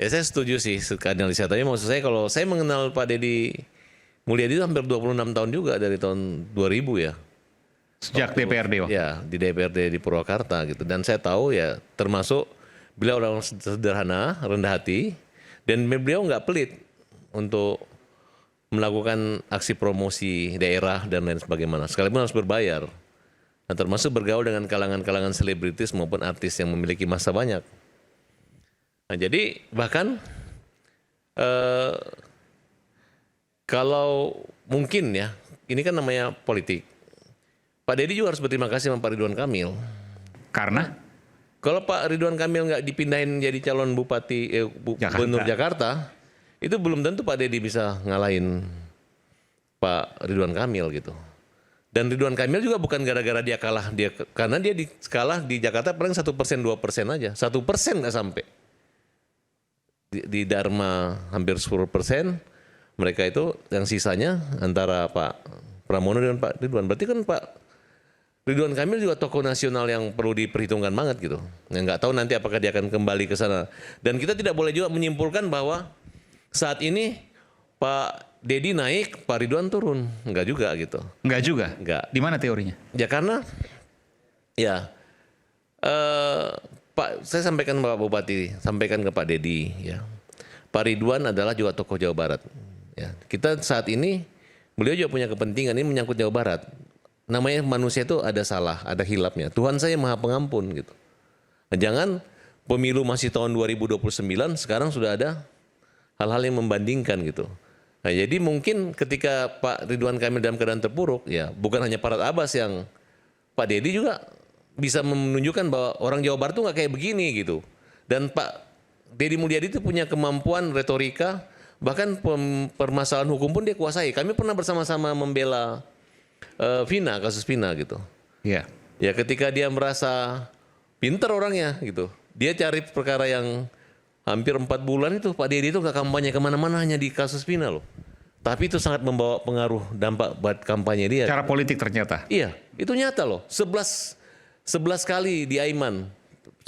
Ya saya setuju sih analisa. Tapi maksud saya kalau saya mengenal Pak Deddy Mulyadi itu hampir 26 tahun juga dari tahun 2000 ya. Sejak DPRD waktu. Ya, di DPRD di Purwakarta gitu. Dan saya tahu ya termasuk beliau orang sederhana, rendah hati. Dan beliau nggak pelit untuk melakukan aksi promosi daerah dan lain sebagainya. Sekalipun harus berbayar. Nah, termasuk bergaul dengan kalangan-kalangan selebritis maupun artis yang memiliki massa banyak. Nah, jadi bahkan kalau mungkin ya, ini kan namanya politik. Pak Deddy juga harus berterima kasih sama Pak Ridwan Kamil. Karena Kalau Pak Ridwan Kamil nggak dipindahin jadi calon bupati gubernur Jakarta, itu belum tentu Pak Deddy bisa ngalahin Pak Ridwan Kamil gitu. Dan Ridwan Kamil juga bukan gara-gara dia kalah, karena dia kalah di Jakarta paling 1%, 2% aja, 1% nggak sampai. Di Dharma hampir 10%, mereka itu yang sisanya antara Pak Pramono dan Pak Ridwan. Berarti kan Pak Ridwan Kamil juga tokoh nasional yang perlu diperhitungkan banget gitu. Yang nggak tahu nanti apakah dia akan kembali ke sana. Dan kita tidak boleh juga menyimpulkan bahwa saat ini Pak Deddy naik, Pak Ridwan turun. Enggak juga gitu. enggak juga. Enggak. Di mana teorinya? Ya karena ya Pak, saya sampaikan Pak Bupati, sampaikan ke Pak Deddy ya. Pak Ridwan adalah juga tokoh Jawa Barat. Ya, kita saat ini beliau juga punya kepentingan ini menyangkut Jawa Barat. Namanya manusia itu ada salah, ada hilapnya. Tuhan saya Maha Pengampun gitu. Nah, jangan pemilu masih tahun 2029, sekarang sudah ada hal-hal yang membandingkan gitu. Nah, jadi mungkin ketika Pak Ridwan Kamil dalam keadaan terpuruk, ya bukan hanya Parat Abbas yang Pak Deddy juga bisa menunjukkan bahwa orang Jawa Barat tuh nggak kayak begini gitu. Dan Pak Deddy Mulyadi itu punya kemampuan retorika, bahkan permasalahan hukum pun dia kuasai. Kami pernah bersama-sama membela Vina, kasus Vina gitu. Iya. Ya ketika dia merasa pinter orangnya gitu, dia cari perkara yang hampir 4 bulan itu Pak Deddy itu nggak kampanye kemana-mana, hanya di kasus Vina loh. Tapi itu sangat membawa pengaruh dampak buat kampanye dia. Cara politik ternyata. Iya, itu nyata loh. 11 kali di Aiman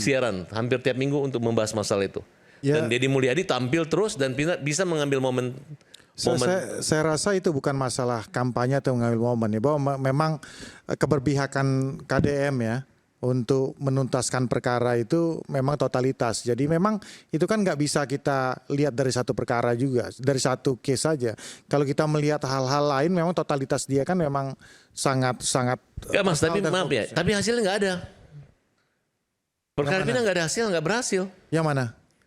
siaran hampir tiap minggu untuk membahas masalah itu. Ya. Dan Deddy Mulyadi tampil terus dan bisa mengambil momen. Saya rasa itu bukan masalah kampanye atau mengambil momen ya, bahwa memang keberpihakan KDM ya untuk menuntaskan perkara itu memang totalitas. Jadi memang itu kan nggak bisa kita lihat dari satu perkara juga, dari satu case saja. Kalau kita melihat hal-hal lain memang totalitas dia kan memang sangat. Enggak Mas, tapi maaf ya, tapi hasilnya nggak ada. Perkara Vina nggak ada hasil, nggak berhasil. Yang mana?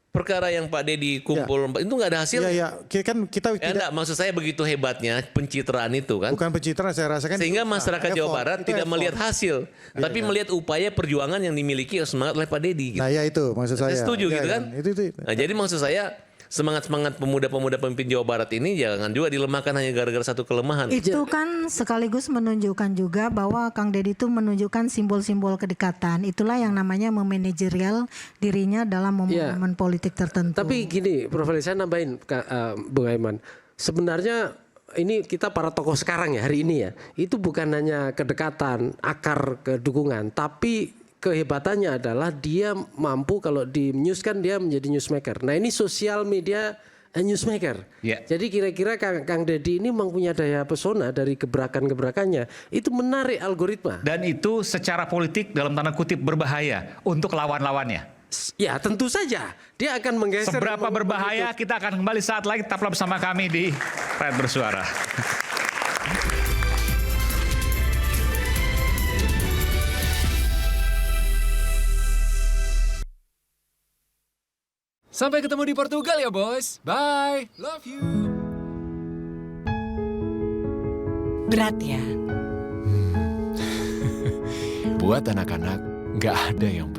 Perkara yang Pak Deddy kumpul itu nggak ada hasil. Iya, kan kita tidak. Enggak, maksud saya begitu hebatnya pencitraan itu kan. Bukan pencitraan, saya rasakan. Sehingga masyarakat Jawa Barat tidak melihat hasil, tapi melihat upaya perjuangan yang dimiliki semangat oleh Pak Deddy. Gitu. Nah ya itu maksud saya. Saya setuju gitu kan. Itu. Nah jadi maksud saya semangat pemuda-pemuda pemimpin Jawa Barat ini jangan juga dilemahkan hanya gara-gara satu kelemahan. Itu kan sekaligus menunjukkan juga bahwa Kang Deddy itu menunjukkan simbol-simbol kedekatan. Itulah yang namanya memanajerial dirinya dalam momen politik tertentu. Tapi gini, Prof. Ali, saya nambahin Bung Aiman. Sebenarnya ini kita para tokoh sekarang ya hari ini ya, itu bukan hanya kedekatan, akar kedukungan, tapi kehebatannya adalah dia mampu kalau di news kan dia menjadi newsmaker. Nah ini sosial media newsmaker. Yeah. Jadi kira-kira Kang Deddy ini memang punya daya pesona dari gebrakan-gebrakannya. Itu menarik algoritma. Dan itu secara politik dalam tanda kutip berbahaya untuk lawan-lawannya. Ya tentu saja. Dia akan menggeser. Seberapa berbahaya kita akan kembali saat lagi. Tetaplah bersama kami di Rakyat Bersuara. Sampai ketemu di Portugal ya, boys. Bye. Love you. Berat ya? Buat anak-anak, nggak ada yang berat.